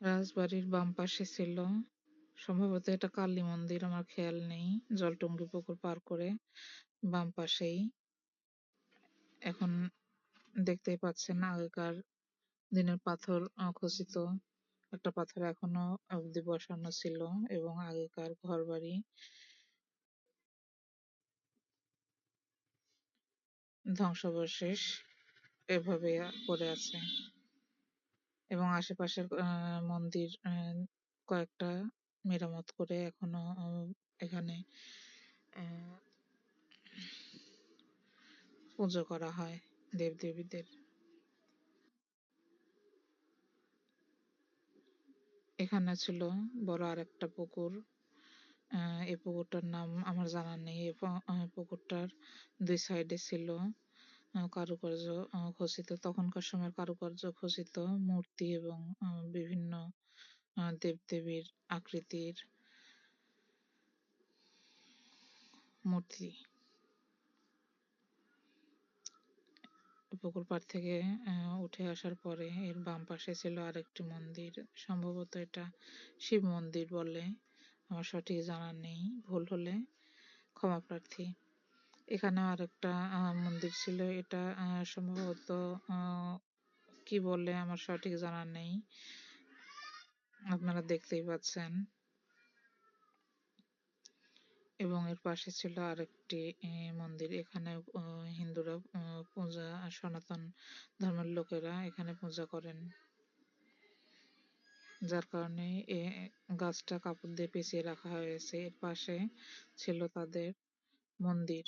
রাজবাড়ির বাম পাশে ছিল সম্ভবত এটা কালী মন্দির, আমার খেয়াল নেই। জলটুঙ্গি পুকুর পার করে বাম পাশেই। এখন দেখতেই পাচ্ছেন আগেকার দিনের পাথর খচিত একটা পাথর এখনো অব্দি বসানো ছিল, এবং আগেকার ঘরবাড়ি ধ্বংসাবশেষ এভাবে পড়ে আছে, এবং আশেপাশের মন্দির কয়েকটা মেরামত করে এখনো এখানে আহ, পুজো করা হয় দেবদেবীদের। এখানে ছিল বড় আরেকটা পুকুর। এই পুকুরটার নাম আমার জানা নেই। পুকুরটার দুই সাইডে ছিল কারুকার্য খচিত, তখনকার সময়ের কারুকার্য খচিত মূর্তি এবং বিভিন্ন দেবদেবীর আকৃতির মূর্তি। পুকুর পাড় থেকে উঠে আসার পরে এর বাম পাশে ছিল আরেকটি মন্দির, সম্ভবত এটা শিব মন্দির বলে, আমার সঠিক জানা নেই, ভুল হলে ক্ষমা প্রার্থী। এখানে আরেকটা মন্দির ছিল, এটা সম্ভবত কি বলে আমার সঠিক জানা নেই, আপনারা দেখতেই পাচ্ছেন। এবং এর পাশে ছিল আরেকটি মন্দির। এখানে হিন্দুরা পূজা, সনাতন ধর্মের লোকেরা এখানে পূজা করেন, যার কারণে গাছটা কাপড় দিয়ে পেঁচিয়ে রাখা হয়েছে। এর পাশে ছিল তাদের মন্দির।